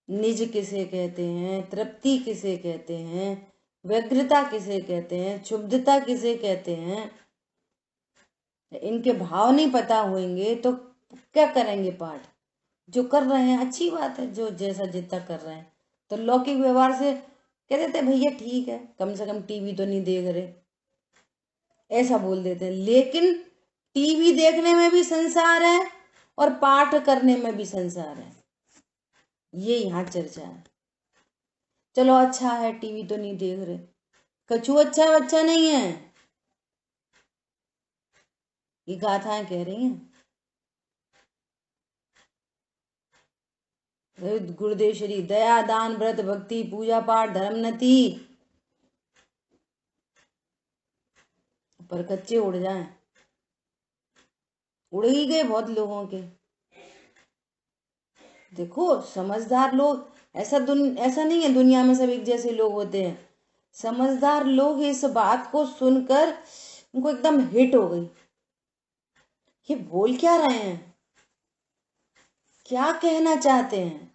निज किसे कहते हैं, तृप्ति किसे कहते हैं, व्यग्रता किसे कहते हैं, क्षुब्धता किसे कहते हैं, इनके भाव नहीं पता होंगे तो क्या करेंगे पाठ? जो कर रहे हैं अच्छी बात है, जो जैसा जितना कर रहे हैं, तो लौकिक व्यवहार से कह देते हैं भैया ठीक है, कम से कम टीवी तो नहीं देख रहे, ऐसा बोल देते हैं। लेकिन टीवी देखने में भी संसार है और पाठ करने में भी संसार है, ये यहाँ चर्चा है। चलो अच्छा है, टीवी तो नहीं देख रहे, कछु अच्छा अच्छा नहीं है, ये गाथाएं कह रही हैं। गुरुदेव श्री दया दान व्रत भक्ति पूजा पाठ धर्म नति पर कच्चे उड़ जाएं, उड़ ही गए बहुत लोगों के। देखो समझदार लोग, ऐसा नहीं है दुनिया में सब एक जैसे लोग होते हैं। समझदार लोग इस बात को सुनकर उनको एकदम हिट हो गई, ये बोल क्या रहे हैं, क्या कहना चाहते हैं।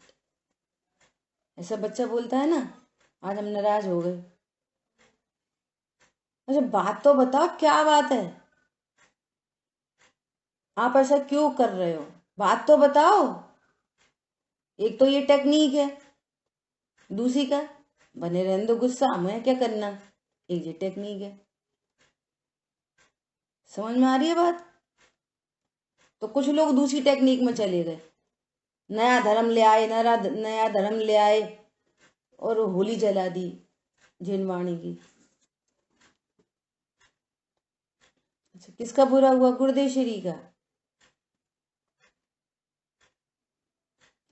ऐसा बच्चा बोलता है ना, आज हम नाराज हो गए। अच्छा बात तो बताओ, क्या बात है, आप ऐसा क्यों कर रहे हो, बात तो बताओ। एक तो ये टेक्निक है, दूसरी का बने रहने दो गुस्सा, हमें क्या करना, एक ये टेक्निक है। समझ में आ रही है बात? तो कुछ लोग दूसरी टेक्निक में चले गए, नया धर्म ले आए, नया धर्म ले आए और होली जला दी जिनवाणी की। अच्छा किसका बुरा हुआ? गुरुदेव श्री का।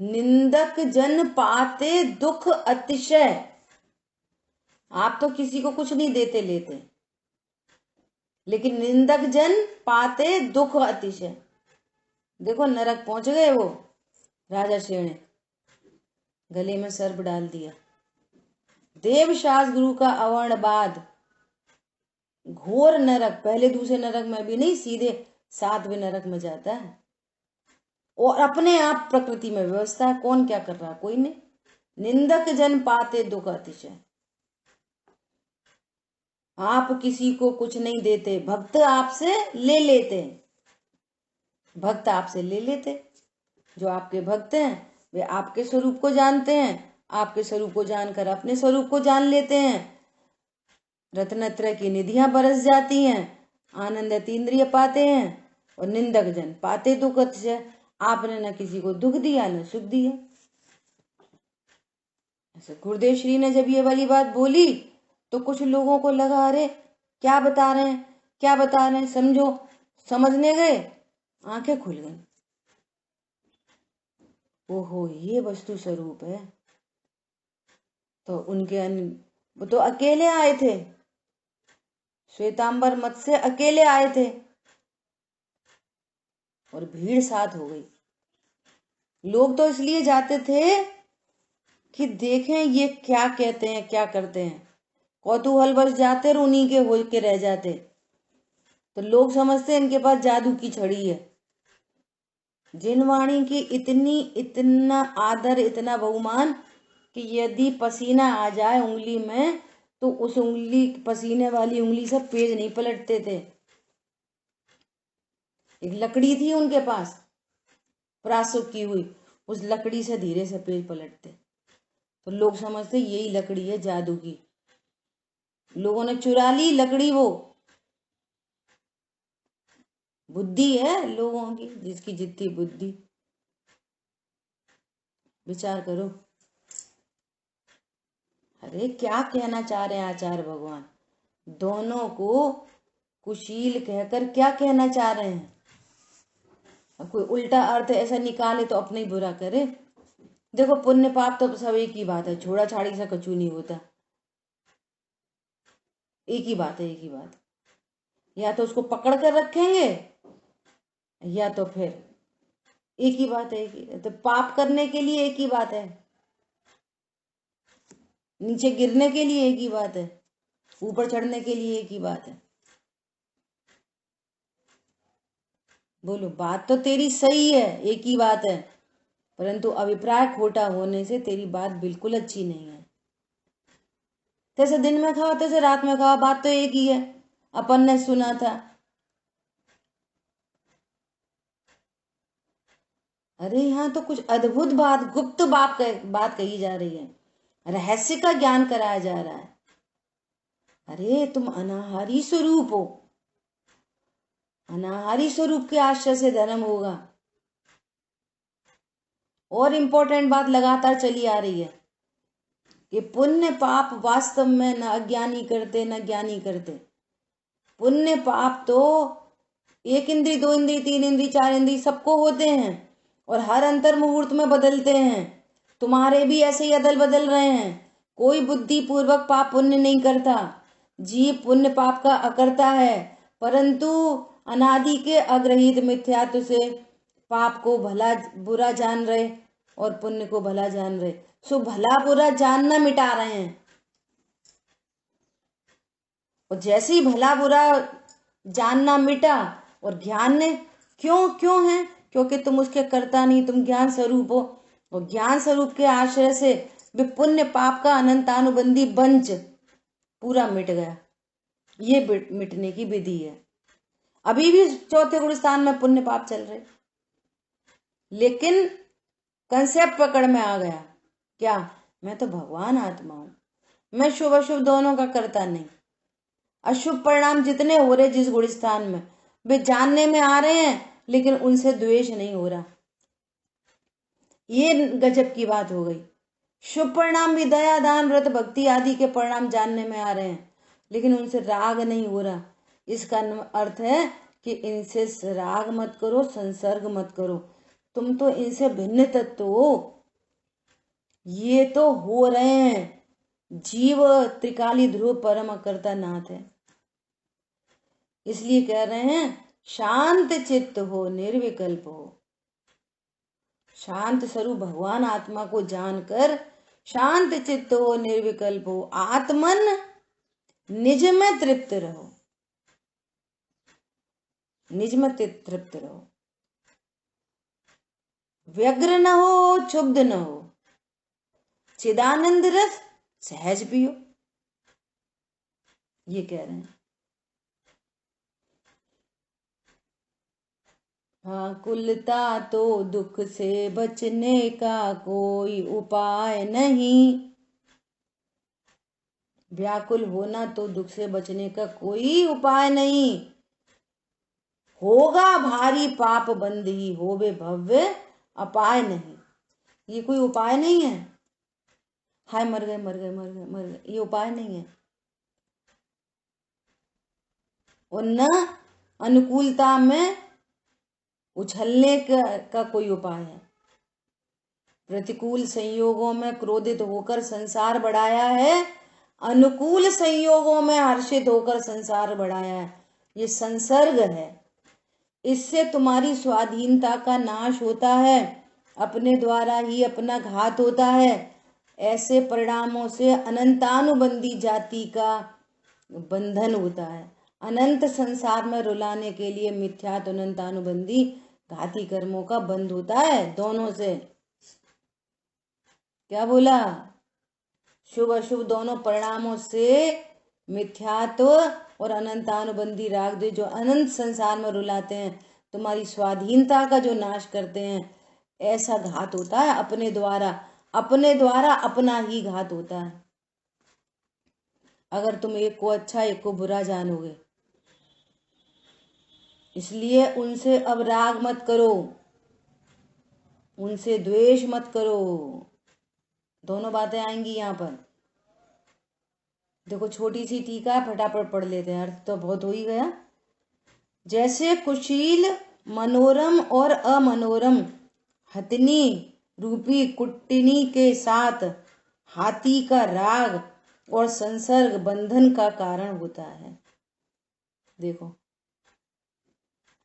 निंदक जन पाते दुख अतिशय। आप तो किसी को कुछ नहीं देते लेते, लेकिन निंदक जन पाते दुख अतिशय। देखो नरक पहुंच गए वो राजा शेर ने, गले में सर्प डाल दिया। देवशास गुरु का अवर्णवाद, घोर नरक, पहले दूसरे नरक में भी नहीं, सीधे 7वें नरक में जाता है। और अपने आप प्रकृति में व्यवस्था है, कौन क्या कर रहा, कोई नहीं। निंदक जन पाते दुख अतिशय। आप किसी को कुछ नहीं देते, भक्त आपसे ले लेते, भक्त आपसे ले लेते। जो आपके भक्त हैं वे आपके स्वरूप को जानते हैं, आपके स्वरूप को जानकर अपने स्वरूप को जान लेते हैं। रत्नत्रय की निधियां बरस जाती हैं, आनंद अतीन्द्रिय पाते हैं। और निंदक जन पाते दुख अतिशय। आपने न किसी को दुख दिया न सुख दिया। ऐसे गुरुदेव श्री ने जब ये वाली बात बोली तो कुछ लोगों को लगा अरे क्या बता रहे हैं, क्या बता रहे हैं, समझो, समझने गए, आंखें खुल गई। ओहो ये वस्तु स्वरूप है। तो उनके वो तो अकेले आए थे, श्वेतांबर मत से अकेले आए थे और भीड़ साथ हो गई। लोग तो इसलिए जाते थे कि देखें ये क्या कहते हैं, क्या करते हैं, कौतूहलवश जाते और उन्हीं के हो के रह जाते। तो लोग समझते इनके पास जादू की छड़ी है। जिनवाणी की इतना आदर, इतना बहुमान कि यदि पसीना आ जाए उंगली में तो उस उंगली, पसीने वाली उंगली से पेज नहीं पलटते थे। एक लकड़ी थी उनके पास प्रासुक की हुई, उस लकड़ी से धीरे से पेज पलटते। तो लोग समझते यही लकड़ी है जादू की। लोगों ने चुरा ली लकड़ी, वो बुद्धि है लोगों की, जिसकी जितनी बुद्धि। विचार करो, अरे क्या कहना चाह रहे हैं आचार्य भगवान, दोनों को कुशील कहकर क्या कहना चाह रहे हैं? अब कोई उल्टा अर्थ ऐसा निकाले तो अपने ही बुरा करे। देखो पुण्य पाप तो सब एक ही बात है, छोड़ा छाड़ी से कछु नहीं होता, एक ही बात है, एक ही बात। या तो उसको पकड़ कर रखेंगे या तो फिर एक ही बात है, एक ही। तो पाप करने के लिए एक ही बात है, नीचे गिरने के लिए एक ही बात है, ऊपर चढ़ने के लिए एक ही बात है। बोलो बात तो तेरी सही है, एक ही बात है, परंतु अभिप्राय खोटा होने से तेरी बात बिल्कुल अच्छी नहीं है। जैसे दिन में खाओ तैसे रात में खाओ, बात तो एक ही है, अपन ने सुना था। अरे यहाँ तो कुछ अद्भुत बात, गुप्त बात कही जा रही है, रहस्य का ज्ञान कराया जा रहा है। अरे तुम अनाहारी स्वरूप हो, अनाहारी स्वरूप के आश्रय से धर्म होगा। और इंपॉर्टेंट बात लगातार चली आ रही है कि पुण्य पाप वास्तव में न अज्ञानी करते न ज्ञानी करते। पुण्य पाप तो 1 इंद्री, 2 इंद्री, 3 इंद्री, 4 इंद्री सबको होते हैं और हर अंतर मुहूर्त में बदलते हैं। तुम्हारे भी ऐसे ही अदल बदल रहे हैं। कोई बुद्धि पूर्वक पाप पुण्य नहीं करता, जीव पुण्य पाप का अकर्ता है, परंतु अनादि के अग्रहित मिथ्यात्व से पाप को भला बुरा जान रहे और पुण्य को भला जान रहे। सो भला बुरा जानना मिटा रहे हैं। और जैसे ही भला बुरा जानना मिटा और ज्ञान ने क्यों है, क्योंकि तुम उसके कर्ता नहीं, तुम ज्ञान स्वरूप हो। और ज्ञान स्वरूप के आश्रय से वे पुण्य पाप का अनंतानुबंधी बंच पूरा मिट गया। ये मिटने की विधि है। अभी भी चौथे गुण स्थान में पुण्य पाप चल रहे, लेकिन कंसेप्ट पकड़ में आ गया। क्या? मैं तो भगवान आत्मा हूं, मैं शुभ अशुभ दोनों का करता नहीं। अशुभ परिणाम जितने हो रहे जिस गुण स्थान में, वे जानने में आ रहे हैं, लेकिन उनसे द्वेष नहीं हो रहा। ये गजब की बात हो गई। शुभ परिणाम भी दया दान व्रत भक्ति आदि के परिणाम जानने में आ रहे हैं, लेकिन उनसे राग नहीं हो रहा। इसका अर्थ है कि इनसे राग मत करो, संसर्ग मत करो। तुम तो इनसे भिन्न तत्व हो। ये तो हो रहे हैं। जीव त्रिकाली ध्रुव परम कर्ता नाथ है। इसलिए कह रहे हैं शांत चित्त हो, निर्विकल्प हो। शांत स्वरूप भगवान आत्मा को जानकर शांत चित्त हो, निर्विकल्प हो। आत्मन निज में तृप्त रहो, निज में तृप्त रहो। व्यग्र न हो, क्षुब्ध न हो, चिदानंद रस सहज पियो। ये कह रहे हैं। व्याकुलता तो दुख से बचने का कोई उपाय नहीं। व्याकुल होना तो दुख से बचने का कोई उपाय नहीं। होगा भारी पाप बंद ही, होवे भव्य अपाय नहीं। ये कोई उपाय नहीं है। हाय मर गए मर गए मर गए मर गए, ये उपाय नहीं है। और न अनुकूलता में उछलने का कोई उपाय है। प्रतिकूल संयोगों में क्रोधित होकर संसार बढ़ाया है, अनुकूल संयोगों में हर्षित होकर संसार बढ़ाया है। ये संसर्ग है। इससे तुम्हारी स्वाधीनता का नाश होता है, अपने द्वारा ही अपना घात होता है। ऐसे परिणामों से अनंतानुबंधी जाति का बंधन होता है। अनंत संसार में रुलाने के लिए मिथ्यात्व अनंतानुबंधी घाती कर्मों का बंध होता है दोनों से। क्या बोला? शुभ अशुभ दोनों परिणामों से मिथ्यात्व और अनंतानुबंधी राग द्वेष जो अनंत संसार में रुलाते हैं, तुम्हारी स्वाधीनता का जो नाश करते हैं, ऐसा घात होता है अपने द्वारा अपना ही घात होता है। अगर तुम एक को अच्छा एक को बुरा जानोगे, इसलिए उनसे अब राग मत करो, उनसे द्वेष मत करो। दोनों बातें आएंगी यहाँ पर। देखो छोटी सी टीका, फटाफट पढ़ लेते हैं, अर्थ तो बहुत हो ही गया। जैसे कुशील मनोरम और अमनोरम हथिनी रूपी कुट्टिनी के साथ हाथी का राग और संसर्ग बंधन का कारण होता है। देखो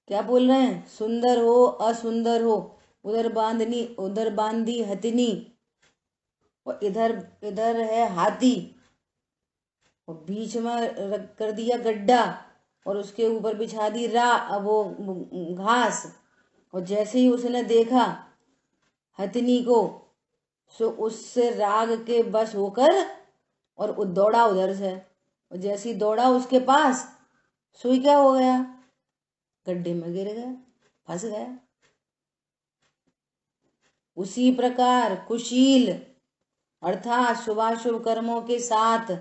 क्या बोल रहे हैं, सुंदर हो असुंदर हो, उधर बांधी हथिनी और इधर है हाथी, और बीच में कर दिया गड्ढा और उसके ऊपर बिछा दी वो घास। और जैसे ही उसने देखा हथिनी को, सो उससे राग के बस होकर और दौड़ा उधर से, और जैसे ही दौड़ा उसके पास, सो क्या हो गया, गड्ढे में गिर गया, फंस गया। उसी प्रकार कुशील अर्थात शुभाशुभ कर्मों के साथ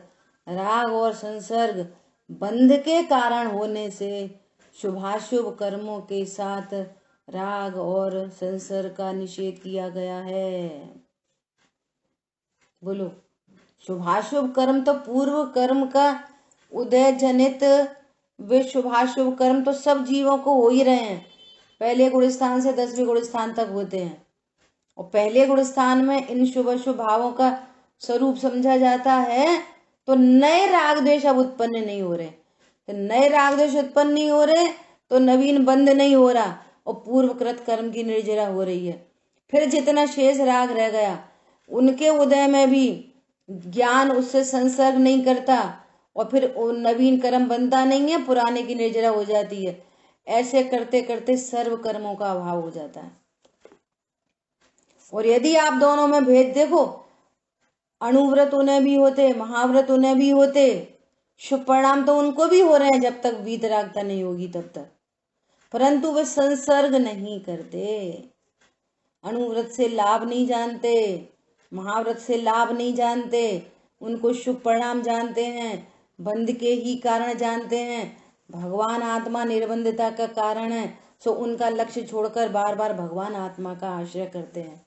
राग और संसर्ग बंध के कारण होने से शुभाशुभ कर्मों के साथ राग और संसर्ग का निषेध किया गया है। बोलो, शुभाशुभ कर्म तो पूर्व कर्म का उदय जनित, वे शुभाशुभ कर्म तो सब जीवों को हो ही रहे हैं। पहले गुण स्थान से 10वें गुण स्थान तक होते हैं, और पहले गुण स्थान में इन शुभ अशुभ भावों का स्वरूप समझा जाता है, तो नए राग द्वेष अब उत्पन्न नहीं हो रहे। तो नए राग द्वेष उत्पन्न नहीं हो रहे तो नवीन बंध नहीं हो रहा, और पूर्वकृत कर्म की निर्जरा हो रही है। फिर जितना शेष राग रह गया, उनके उदय में भी ज्ञान उससे संसर्ग नहीं करता, और फिर नवीन कर्म बनता नहीं है, पुराने की निर्जरा हो जाती है। ऐसे करते करते सर्व कर्मों का अभाव हो जाता है। और यदि आप दोनों में भेद देखो, अणुव्रत उन्हें भी होते, महाव्रत उन्हें भी होते, शुभ परिणाम तो उनको भी हो रहे हैं जब तक वीतरागता नहीं होगी तब तक, परंतु वे संसर्ग नहीं करते, अणुव्रत से लाभ नहीं जानते, महाव्रत से लाभ नहीं जानते, उनको शुभ परिणाम जानते हैं, बंध के ही कारण जानते हैं, भगवान आत्मा निर्बंधता का कारण है, सो उनका लक्ष्य छोड़कर बार बार भगवान आत्मा का आश्रय करते हैं।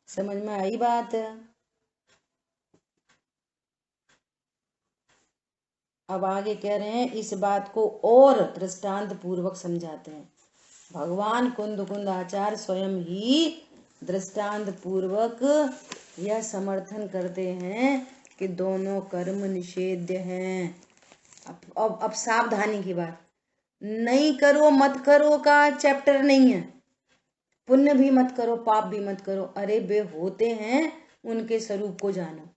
समझ में आई बात? अब आगे कह रहे हैं, इस बात को और दृष्टांत पूर्वक समझाते हैं। भगवान कुंद आचार्य स्वयं ही दृष्टांत पूर्वक यह समर्थन करते हैं कि दोनों कर्म निषेध्य हैं। अब सावधानी की बात, नहीं करो मत करो का चैप्टर नहीं है, पुण्य भी मत करो पाप भी मत करो, अरे वे होते हैं, उनके स्वरूप को जानो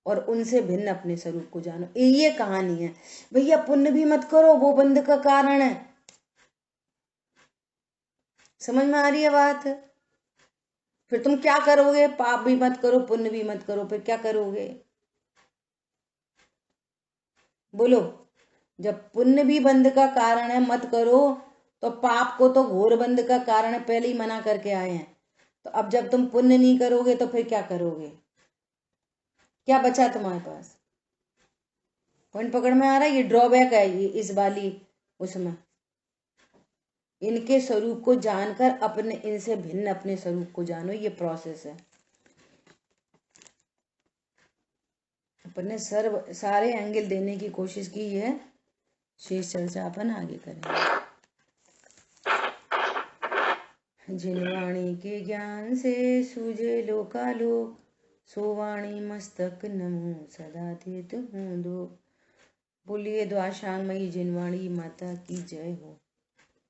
और उनसे भिन्न अपने स्वरूप को जानो, ये कहानी है। भैया पुण्य भी मत करो, वो बंध का कारण है। समझ में आ रही है बात? फिर तुम क्या करोगे? पाप भी मत करो पुण्य भी मत करो, फिर क्या करोगे? बोलो। जब पुण्य भी बंध का कारण है मत करो, तो पाप को तो घोर बंध का कारण है, पहले ही मना करके आए हैं। तो अब जब तुम पुण्य नहीं करोगे तो फिर क्या करोगे? क्या बचा तुम्हारे पास? पॉइंट पकड़ में आ रहा है? ये ड्रॉबैक है ये इस वाली उसमें। इनके स्वरूप को जानकर अपने इनसे भिन्न अपने स्वरूप को जानो, ये प्रोसेस है। अपने सारे एंगल देने की कोशिश की है, शेष चर्चा अपन आगे करेंगे। जिनवाणी के ज्ञान से सूझे लोकालोक, सोवाणी मस्तक नमो सदा देत हूँ दो। बोलिए द्वाशांगमयी जिनवाणी माता की जय हो।